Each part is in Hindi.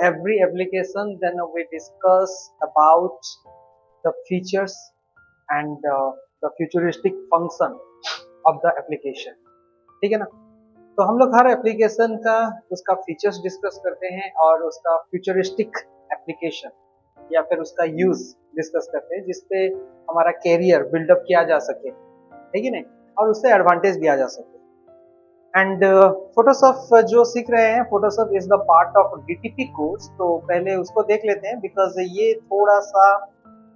every application, then we discuss about the features and the futuristic function of the application. ठीक है ना? तो हम लोग हर एप्लीकेशन का उसका फीचर्स डिस्कस करते हैं और उसका फ्यूचरिस्टिक एप्लीकेशन या फिर उसका यूज डिस्कस करते हैं जिसपे हमारा कैरियर बिल्डअप किया जा सके, है कि नहीं, और उससे एडवांटेज लिया जा सके. एंड फोटोशॉप जो सीख रहे हैं, Photoshop is the part of DTP course. तो पहले उसको देख लेते हैं बिकॉज ये थोड़ा सा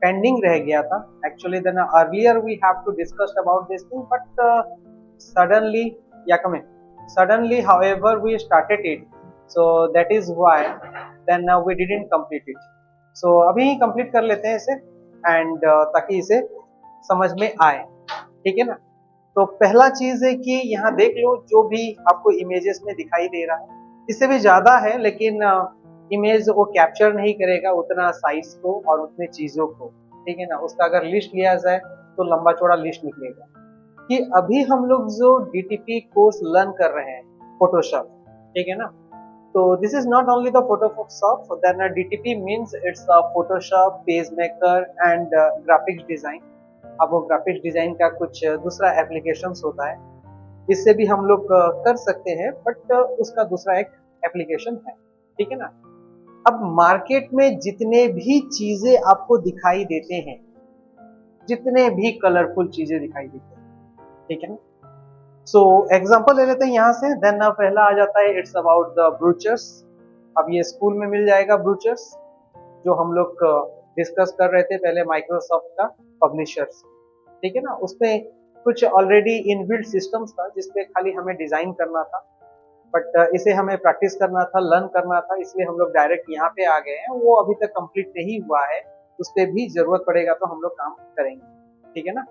पेंडिंग रह गया था actually. Then earlier we have to discuss about this thing but suddenly yeah come in suddenly however we started it, so that is why then we didn't complete it. so अभी कंप्लीट कर लेते हैं इसे एंड ताकि इसे समझ में आए, ठीक है ना. तो पहला चीज है कि यहाँ देख लो जो भी आपको इमेजेस में दिखाई दे रहा है, इससे भी ज्यादा है लेकिन इमेज वो कैप्चर नहीं करेगा उतना साइज को और उतने चीजों को, ठीक है ना. उसका अगर लिस्ट लिया जाए तो लंबा चौड़ा लिस्ट निकलेगा. कि अभी हम लोग जो डीटीपी कोर्स लर्न कर रहे हैं फोटोशॉप, ठीक है ना. तो this is not only the Photoshop, then DTP means it's Photoshop, page maker and graphics design. अब वो ग्राफिक्स डिजाइन का कुछ दूसरा एप्लीकेशंस होता है, इससे भी हम लोग कर सकते हैं बट उसका दूसरा एक एप्लीकेशन है, ठीक है ना. अब मार्केट में जितने भी चीजें आपको दिखाई देते हैं, जितने भी कलरफुल चीजें दिखाई देती हैं, ठीक है ना. सो एग्जांपल ले लेते हैं यहाँ से. देन पहला आ जाता है इट्स अबाउट द ब्रूचर्स. अब ये स्कूल में मिल जाएगा ब्रूचर्स, जो हम लोग डिस्कस कर रहे थे पहले माइक्रोसॉफ्ट का पब्लिशर्स, ठीक है ना. उसमें कुछ ऑलरेडी इनबिल्ट सिस्टम्स था जिसपे खाली हमें डिजाइन करना था बट इसे हमें प्रैक्टिस करना था, लर्न करना था, इसलिए हम लोग डायरेक्ट यहाँ पे आ गए हैं. वो अभी तक कंप्लीट नहीं हुआ है, उस पर भी जरूरत पड़ेगा तो हम लोग काम करेंगे, ठीक है ना.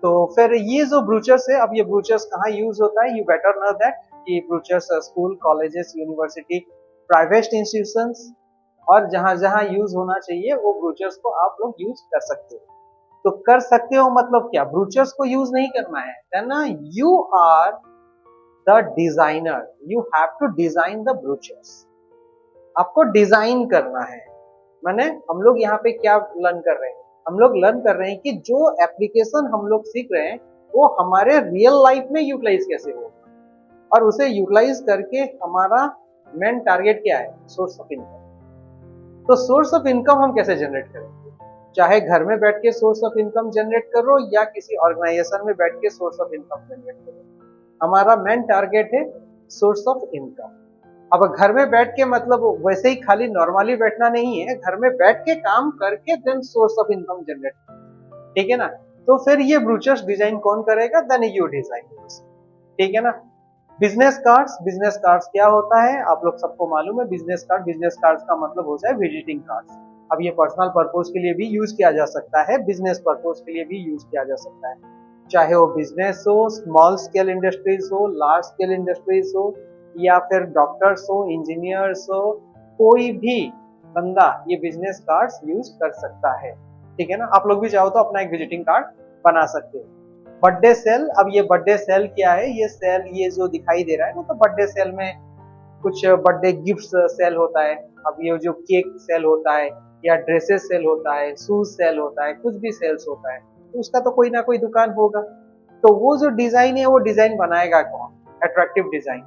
तो फिर ये जो ब्रूचर्स है, अब ये ब्रूचर्स कहाँ यूज होता है, यू बेटर नो दैट कि brochures school, colleges, university, private institutions और जहां जहां यूज होना चाहिए वो ब्रूचर्स को आप लोग यूज कर सकते हो. तो कर सकते हो मतलब क्या, ब्रूचर्स को यूज नहीं करना है, then you are the designer, you have to design the brochures. आपको डिजाइन करना है. माने हम लोग यहाँ पे क्या लर्न कर रहे हैं, हम लोग लर्न कर रहे हैं कि जो एप्लीकेशन हम लोग सीख रहे हैं वो हमारे रियल लाइफ में यूटिलाइज कैसे होगा और उसे यूटिलाइज करके हमारा मेन टारगेट क्या है, सोर्स ऑफ इनकम. तो सोर्स ऑफ इनकम हम कैसे जनरेट करेंगे, चाहे घर में बैठ के सोर्स ऑफ इनकम जनरेट करो या किसी ऑर्गेनाइजेशन में बैठ के सोर्स ऑफ इनकम जनरेट करो, हमारा मेन टारगेट है सोर्स ऑफ इनकम. अब घर में बैठ के मतलब वैसे ही खाली नॉर्मली बैठना नहीं है, घर में बैठ के काम करके then source of income generate, ठीक है ना. तो फिर ये ब्रूचर्स डिजाइन कौन करेगा, देन यू डिजाइन, ठीक है ना. बिजनेस कार्ड्स, बिजनेस कार्ड्स क्या होता है आप लोग सबको मालूम है. बिजनेस कार्ड, बिजनेस कार्ड्स का मतलब होता है विजिटिंग कार्ड्स. अब ये पर्सनल पर्पज के लिए भी यूज किया जा सकता है, बिजनेस पर्पज के लिए भी यूज किया जा सकता है, चाहे वो बिजनेस हो, स्मॉल स्केल इंडस्ट्रीज हो, लार्ज स्केल इंडस्ट्रीज हो, या फिर डॉक्टर्स हो, इंजीनियर्स हो, कोई भी बंदा ये बिजनेस कार्ड्स यूज कर सकता है, ठीक है ना. आप लोग भी चाहो तो अपना एक विजिटिंग कार्ड बना सकते हो. बर्थडे सेल, अब ये बर्थडे सेल क्या है, ये सेल ये जो दिखाई दे रहा है वो तो बर्थडे सेल में कुछ बर्थडे गिफ्ट सेल होता है. अब ये जो केक सेल होता है या ड्रेसेस सेल होता है, शूज सेल होता है, कुछ भी सेल्स होता है, तो उसका तो कोई ना कोई दुकान होगा. तो वो जो डिजाइन है वो डिजाइन बनाएगा कौन, attractive design,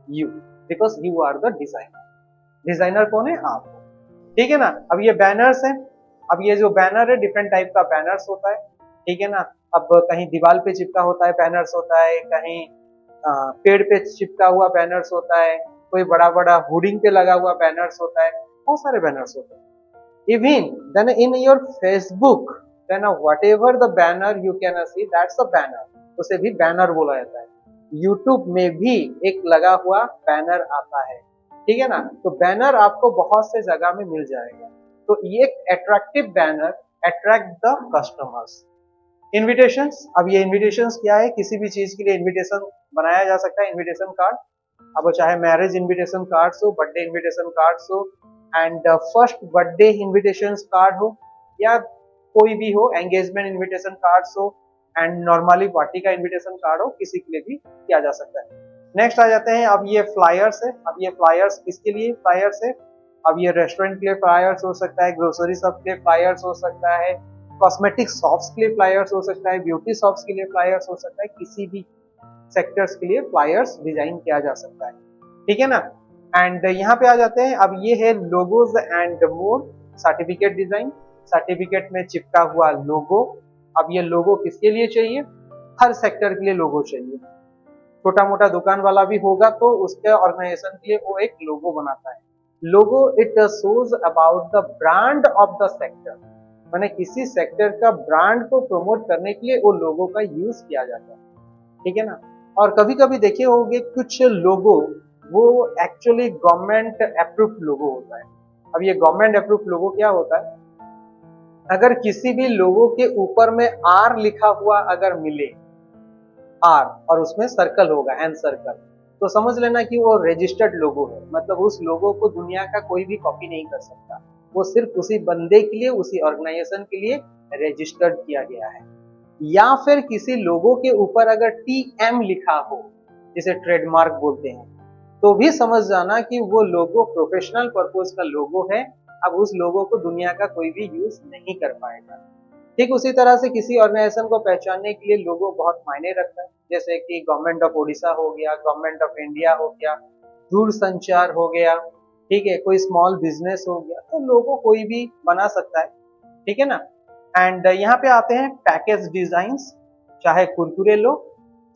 you, because you are the designer. Designer कौन है, आप, ठीक है ना. अब ये बैनर्स है, अब ये जो बैनर है डिफरेंट टाइप का बैनर्स होता है, ठीक है ना. अब कहीं दीवार पे चिपका होता है बैनर्स होता है, कहीं पेड़ पे चिपका हुआ बैनर्स होता है, कोई बड़ा बड़ा होर्डिंग पे लगा हुआ बैनर्स होता है, बहुत सारे बैनर्स होते हैं. Even then in your Facebook, then whatever the banner you can see, that's a banner, उसे भी बैनर बोला जाता है. यूट्यूब में भी एक लगा हुआ बैनर आता है, ठीक है ना. तो बैनर आपको बहुत से जगह में मिल जाएगा. तो ये एक attractive banner attract the customers. Invitations, अब ये इन्विटेशंस क्या है, किसी भी चीज के लिए इन्विटेशन बनाया जा सकता है, इन्विटेशन कार्ड. अब चाहे मैरिज इन्विटेशन कार्ड्स हो, बर्थडे इन्विटेशन कार्ड्स हो, and first birthday invitation card हो, या कोई भी हो, एंगेजमेंट इन्विटेशन कार्ड्स हो, एंड नॉर्मली पार्टी का इन्विटेशन कार्ड हो, किसी के लिए भी किया जा सकता है. नेक्स्ट आ जाते हैं, अब ये फ्लायर्स है. अब ये फ्लायर्स किसके लिए फ्लायर्स है, अब ये रेस्टोरेंट के लिए फ्लायर्स हो सकता है, ग्रोसरी शॉप के लिए फ्लायर्स हो सकता है, कॉस्मेटिक शॉप्स के लिए फ्लायर्स हो सकता है, ब्यूटी शॉप्स के लिए फ्लायर्स हो सकता है, किसी भी सेक्टर्स के लिए फ्लायर्स डिजाइन किया जा सकता है, ठीक है ना। एंड यहाँ पे आ जाते हैं, अब ये है logos and more certificate design. Certificate में चिपका हुआ लोगो। अब ये लोगो किसके लिए चाहिए? हर सेक्टर के लिए लोगो चाहिए। छोटा मोटा दुकान वाला भी होगा तो उसके ऑर्गेनाइजेशन के लिए वो एक लोगो बनाता है। Logo it shows about the brand of the sector, मैंने किसी सेक्टर का ब्रांड को प्रमोट करने के लिए वो लोगो का यूज किया जाता है, ठीक है ना। और कभी कभी देखे होंगे कुछ लोगो वो एक्चुअली गवर्नमेंट अप्रूव्ड लोगो होता है। अब ये गवर्नमेंट अप्रूव्ड लोगो क्या होता है? अगर किसी भी लोगो के ऊपर में आर लिखा हुआ अगर मिले, आर और उसमें सर्कल होगा, एन सर्कल, तो समझ लेना कि वो रजिस्टर्ड लोगो है। मतलब उस लोगो को दुनिया का कोई भी कॉपी नहीं कर सकता, वो सिर्फ उसी बंदे के लिए, उसी ऑर्गेनाइजेशन के लिए रजिस्टर्ड किया गया है। या फिर किसी लोगो के ऊपर अगर टीएम लिखा हो, जिसे ट्रेडमार्क बोलते हैं, तो भी समझ जाना कि वो लोगो प्रोफेशनल पर्पस का लोगो है। अब उस लोगो को दुनिया का कोई भी यूज नहीं कर पाएगा। ठीक उसी तरह से किसी ऑर्गेनाइजेशन को पहचानने के लिए लोगो बहुत मायने रखता है, जैसे कि गवर्नमेंट ऑफ ओडिशा हो गया, गवर्नमेंट ऑफ इंडिया हो गया, दूरसंचार हो गया, ठीक है, कोई स्मॉल बिजनेस हो गया, तो लोगो कोई भी बना सकता है, ठीक है ना। एंड यहाँ पे आते हैं पैकेज डिजाइन्स। चाहे कुरकुरे लो,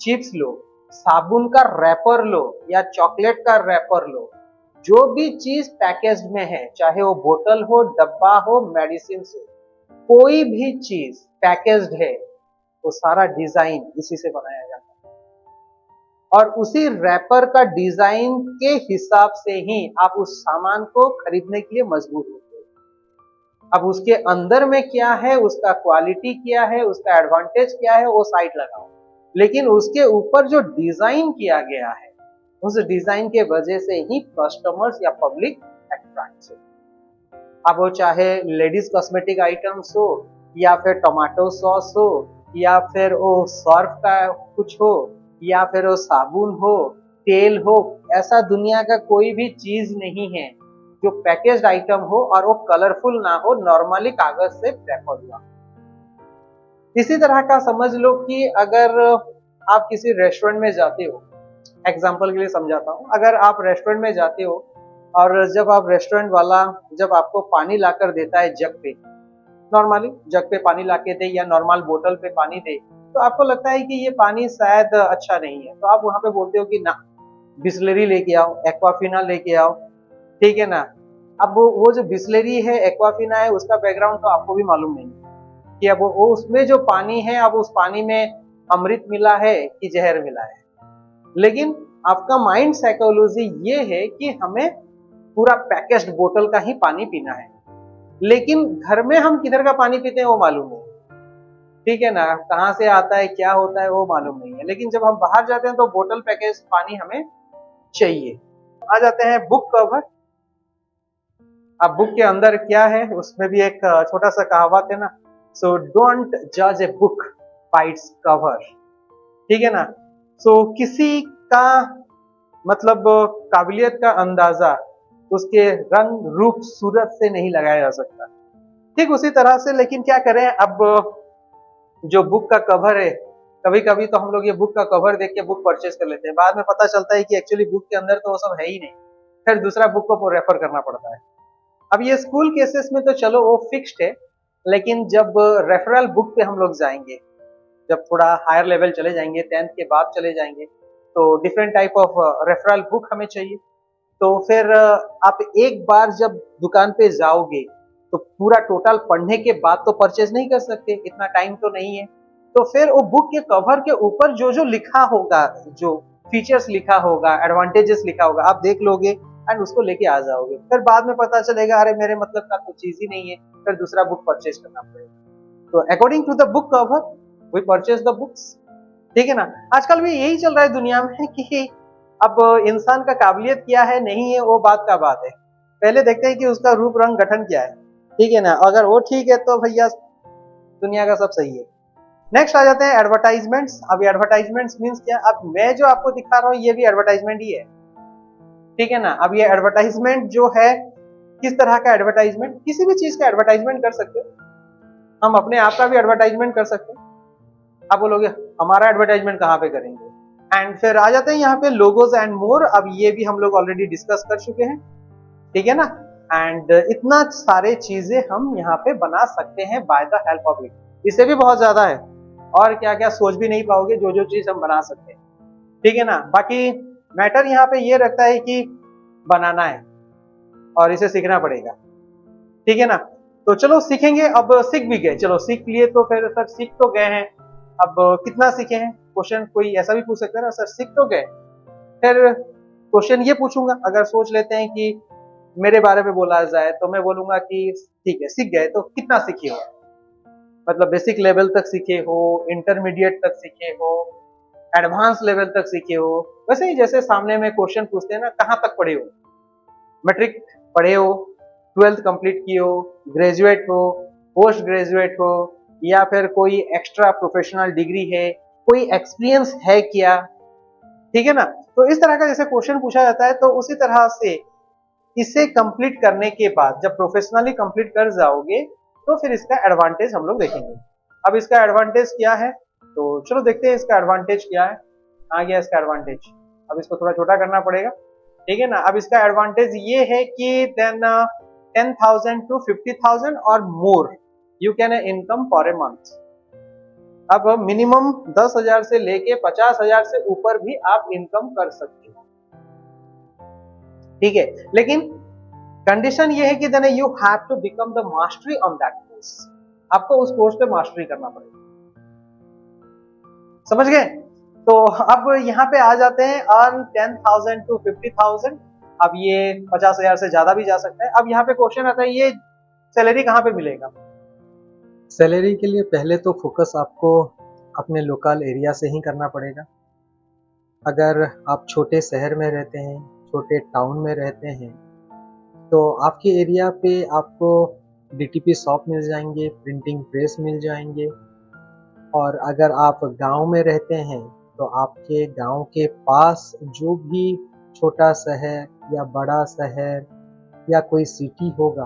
चिप्स लो, साबुन का रैपर लो या चॉकलेट का रैपर लो, जो भी चीज पैकेज्ड में है, चाहे वो बोतल हो, डब्बा हो, मेडिसिन हो, कोई भी चीज पैकेज्ड है, वो सारा डिजाइन इसी से बनाया जाता है। और उसी रैपर का डिजाइन के हिसाब से ही आप उस सामान को खरीदने के लिए मजबूर होते हो। अब उसके अंदर में क्या है, उसका क्वालिटी क्या है, उसका एडवांटेज क्या है, वो साइड लगाओ, लेकिन उसके ऊपर जो डिजाइन किया गया है, उस डिजाइन के वजह से ही कस्टमर्स या पब्लिक अट्रैक्ट हो। अब वो चाहे लेडीज कॉस्मेटिक आइटम्स हो, या फिर टोमेटो सॉस हो, या फिर वो सर्फ का कुछ हो, या फिर वो साबुन हो, तेल हो, ऐसा दुनिया का कोई भी चीज नहीं है जो पैकेज्ड आइटम हो और वो कलरफुल ना हो, नॉर्मली कागज से रैप हुआ। इसी तरह का समझ लो कि अगर आप किसी रेस्टोरेंट में जाते हो, एग्जाम्पल के लिए समझाता हूँ, अगर आप रेस्टोरेंट में जाते हो और जब आप रेस्टोरेंट वाला जब आपको पानी लाकर देता है जग पे, नॉर्मली जग पे पानी लाके दे या नॉर्मल बोतल पे पानी दे, तो आपको लगता है कि ये पानी शायद अच्छा नहीं है, तो आप वहां पे बोलते हो कि ना, बिस्लरी लेके आओ, एक्वाफिना लेके आओ, ठीक है ना। अब वो जो बिस्लरी है, एक्वाफिना है, उसका बैकग्राउंड तो आपको भी मालूम नहीं कि अब वो उसमें जो पानी है, अब उस पानी में अमृत मिला है कि जहर मिला है। लेकिन आपका माइंड साइकोलॉजी ये है कि हमें पूरा पैकेज्ड बोतल का ही पानी पीना है, लेकिन घर में हम किधर का पानी पीते हैं वो मालूम नहीं, ठीक है ना, कहाँ से आता है, क्या होता है वो मालूम नहीं है। लेकिन जब हम बाहर जाते हैं तो बोतल पैकेज पानी हमें चाहिए। आ जाते हैं बुक कवर। अब बुक के अंदर क्या है, उसमें भी एक छोटा सा कहावत है ना, सो डोंट जज a book by its cover, ठीक है ना। सो किसी का मतलब काबिलियत का अंदाजा उसके रंग रूप सूरत से नहीं लगाया जा सकता। ठीक उसी तरह से, लेकिन क्या करें, अब जो बुक का कवर है, कभी कभी तो हम लोग ये बुक का कवर देख के बुक परचेज कर लेते हैं, बाद में पता चलता है कि एक्चुअली बुक के अंदर तो वो सब है ही नहीं, फिर दूसरा बुक को रेफर करना पड़ता है। अब ये स्कूल केसेस में तो चलो वो फिक्स्ड है, लेकिन जब रेफरल बुक पे हम लोग जाएंगे, जब थोड़ा हायर लेवल चले जाएंगे, 10th के बाद चले जाएंगे, तो different type of referral book हमें चाहिए। तो फिर आप एक बार जब दुकान पे जाओगे तो पूरा टोटल पढ़ने के बाद तो परचेज नहीं कर सकते, इतना टाइम तो नहीं है। तो फिर वो बुक के कवर के ऊपर जो जो लिखा होगा, जो फीचर्स लिखा होगा, एडवांटेजेस लिखा होगा, आप देख लोगे एंड उसको लेके आ जाओगे। फिर बाद में पता चलेगा अरे मेरे मतलब का तो चीज ही नहीं है, फिर दूसरा बुक परचेज करना पड़ेगा। तो according to the book cover we purchase the books, ठीक है ना। आजकल भी यही चल रहा है दुनिया में कि अब इंसान का काबिलियत क्या है, नहीं है, वो बात का बात है, पहले देखते हैं कि उसका रूप रंग गठन क्या है, ठीक है ना। अगर वो ठीक है तो भैया दुनिया का सब सही है। नेक्स्ट आ जाते हैं एडवर्टाइजमेंट्स। अब एडवर्टाइजमेंट्स मींस क्या, अब मैं जो आपको दिखा रहा हूँ ये भी एडवर्टाइजमेंट ही है, ठीक है ना। अब ये एडवर्टाइजमेंट जो है किस तरह का एडवर्टाइजमेंट, किसी भी चीज का एडवर्टाइजमेंट कर सकते हो, हम अपने आप का भी एडवर्टाइजमेंट कर सकते हैं। आप बोलोगे हमारा एडवर्टाइजमेंट कहाँ पे करेंगे, एंड फिर आ जाते हैं यहाँ पे लोगोज एंड मोर। अब ये भी हम लोग ऑलरेडी डिस्कस कर चुके हैं, ठीक है ना। एंड इतना सारे चीजें हम यहाँ पे बना सकते हैं by the help of it, इससे भी बहुत ज्यादा है, और क्या क्या सोच भी नहीं पाओगे जो जो चीज हम बना सकते हैं, ठीक है ना। बाकी मैटर यहाँ पे ये रखता है कि बनाना है और इसे सीखना पड़ेगा, ठीक है ना। तो चलो सीखेंगे, अब सीख भी गए, चलो सीख लिए तो फिर सर सीख तो गए हैं, अब कितना सीखे हैं, क्वेश्चन कोई ऐसा भी पूछ सकता है ना, सर सीख तो गए, फिर क्वेश्चन ये पूछूंगा, अगर सोच लेते हैं कि मेरे बारे में बोला जाए तो मैं बोलूंगा कि ठीक है सीख गए तो कितना सीखे हो, मतलब बेसिक लेवल तक सीखे हो, इंटरमीडिएट तक सीखे हो, एडवांस लेवल तक सीखे हो। वैसे ही जैसे सामने में क्वेश्चन पूछते हैं ना, कहाँ तक पढ़े हो, मैट्रिक पढ़े हो, 12th कंप्लीट किए हो, ग्रेजुएट हो, पोस्ट ग्रेजुएट हो, या फिर कोई एक्स्ट्रा प्रोफेशनल डिग्री है, कोई एक्सपीरियंस है क्या, ठीक है ना। तो इस तरह का जैसे क्वेश्चन पूछा जाता है, तो उसी तरह से इसे कंप्लीट करने के बाद जब प्रोफेशनली कंप्लीट कर जाओगे तो फिर इसका एडवांटेज हम लोग देखेंगे। अब इसका एडवांटेज क्या है, तो चलो देखते हैं इसका एडवांटेज क्या है। आ गया इसका एडवांटेज, अब इसको थोड़ा छोटा करना पड़ेगा, ठीक है ना। अब इसका एडवांटेज ये है कि देन 10,000 to 50,000 और more you can income for a month. अब मिनिमम 10,000 से लेके 50,000 से ऊपर भी आप इनकम कर सकते हो, ठीक है। लेकिन कंडीशन ये है कि then you have to become the mastery on that course, आपको उस कोर्स पे मास्टरी करना पड़ेगा, समझ गए। तो अब यहाँ पे आ जाते हैं अर्न 10,000 to 50,000, अब ये 50,000 से ज्यादा भी जा सकता है। अब यहाँ पे क्वेश्चन आता है ये सैलरी कहाँ पे मिलेगा। सैलरी के लिए पहले तो फोकस आपको अपने लोकल एरिया से ही करना पड़ेगा। अगर आप छोटे शहर में रहते हैं, छोटे टाउन में रहते हैं, तो आपके एरिया पे आपको डीटीपी शॉप मिल जाएंगे, प्रिंटिंग प्रेस मिल जाएंगे। और अगर आप गांव में रहते हैं तो आपके गांव के पास जो भी छोटा शहर या बड़ा शहर या कोई सिटी होगा,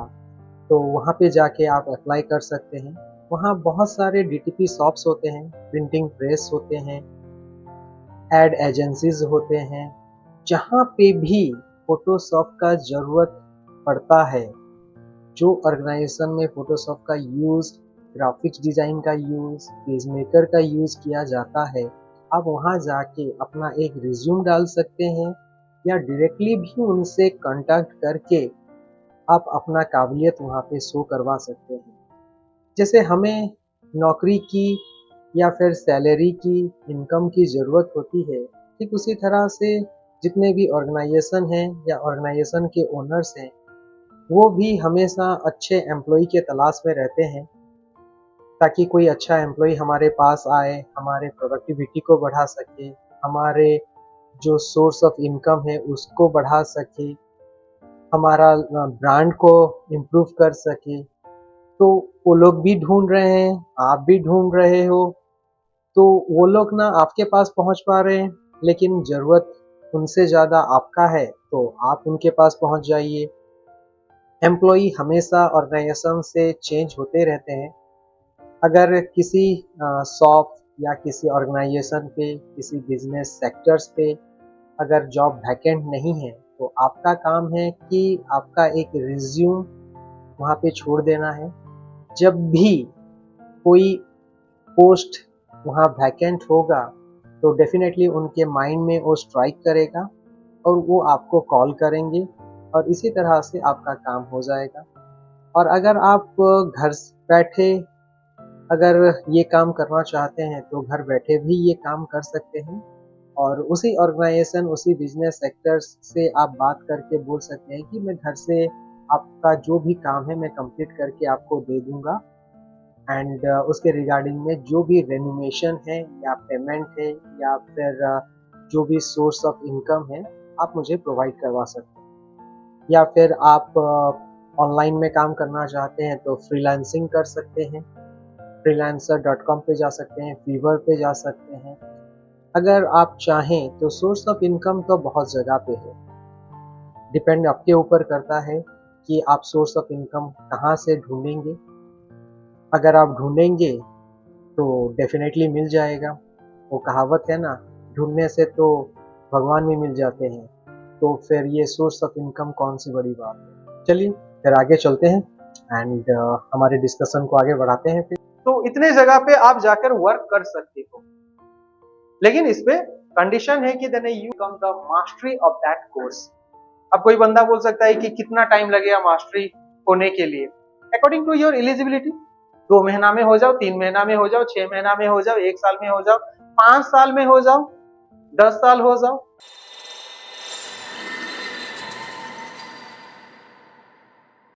तो वहाँ पे जाके आप अप्लाई कर सकते हैं। वहाँ बहुत सारे डीटीपी शॉप्स होते हैं, प्रिंटिंग प्रेस होते हैं, एड एजेंसीज होते हैं, जहाँ पे भी फोटोशॉप का ज़रूरत पड़ता है, जो ऑर्गेनाइजेशन में फोटोशॉप का यूज़, ग्राफिक्स डिज़ाइन का यूज़, पेज मेकर का यूज़ किया जाता है, आप वहाँ जाके अपना एक रिज्यूम डाल सकते हैं या डायरेक्टली भी उनसे कांटेक्ट करके आप अपना काबिलियत वहाँ पे शो करवा सकते हैं। जैसे हमें नौकरी की या फिर सैलरी की, इनकम की ज़रूरत होती है, ठीक उसी तरह से जितने भी ऑर्गेनाइजेशन हैं या ऑर्गेनाइजेशन के ओनर्स हैं, वो भी हमेशा अच्छे एम्प्लॉय के तलाश में रहते हैं, ताकि कोई अच्छा एम्प्लॉय हमारे पास आए, हमारे प्रोडक्टिविटी को बढ़ा सके, हमारे जो सोर्स ऑफ इनकम है उसको बढ़ा सके, हमारा ब्रांड को इम्प्रूव कर सके। तो वो लोग भी ढूंढ रहे हैं, आप भी ढूंढ रहे हो, तो वो लोग ना आपके पास पहुंच पा रहे हैं, लेकिन ज़रूरत उनसे ज़्यादा आपका है, तो आप उनके पास पहुंच जाइए। एम्प्लॉई हमेशा ऑर्गेनाइजेशन से चेंज होते रहते हैं। अगर किसी शॉप या किसी ऑर्गेनाइजेशन पे, किसी बिजनेस सेक्टर्स पे अगर जॉब वैकेंट नहीं है, तो आपका काम है कि आपका एक रिज्यूम वहाँ पे छोड़ देना है। जब भी कोई पोस्ट वहाँ वैकेंट होगा, तो डेफिनेटली उनके माइंड में वो स्ट्राइक करेगा और वो आपको कॉल करेंगे, और इसी तरह से आपका काम हो जाएगा। और अगर आप घर बैठे अगर ये काम करना चाहते हैं, तो घर बैठे भी ये काम कर सकते हैं, और उसी ऑर्गेनाइजेशन, उसी बिजनेस सेक्टर से आप बात करके बोल सकते हैं कि मैं घर से आपका जो भी काम है मैं कंप्लीट करके आपको दे दूंगा, एंड उसके रिगार्डिंग में जो भी रेन्यूमेशन है या पेमेंट है या फिर जो भी सोर्स ऑफ इनकम है, आप मुझे प्रोवाइड करवा सकते हैं। या फिर आप ऑनलाइन में काम करना चाहते हैं तो फ्रीलांसिंग कर सकते हैं, freelancer.com पे जा सकते हैं, फीवर पे जा सकते हैं। अगर आप चाहें तो सोर्स ऑफ इनकम तो बहुत जगह पे है, डिपेंड आपके ऊपर करता है कि आप सोर्स ऑफ इनकम कहाँ से ढूंढेंगे। अगर आप ढूंढेंगे तो डेफिनेटली मिल जाएगा। वो कहावत है ना, ढूंढने से तो भगवान भी मिल जाते हैं, तो फिर ये सोर्स ऑफ इनकम कौन सी बड़ी बात है। चलिए फिर आगे चलते हैं एंड हमारे डिस्कशन को आगे बढ़ाते हैं फिर। तो इतने जगह पे आप जाकर वर्क कर सकते हो, लेकिन इसमें कंडीशन है कि then you come the mastery of that course. अब कोई बंदा बोल सकता है कि कितना टाइम लगेगा मास्टरी होने के लिए, अकॉर्डिंग टू योर एलिजिबिलिटी। 2 महीना में हो जाओ, 3 महीना में हो जाओ, 6 महीना में हो जाओ, 1 साल में हो जाओ, 5 साल में हो जाओ, 10 साल हो जाओ,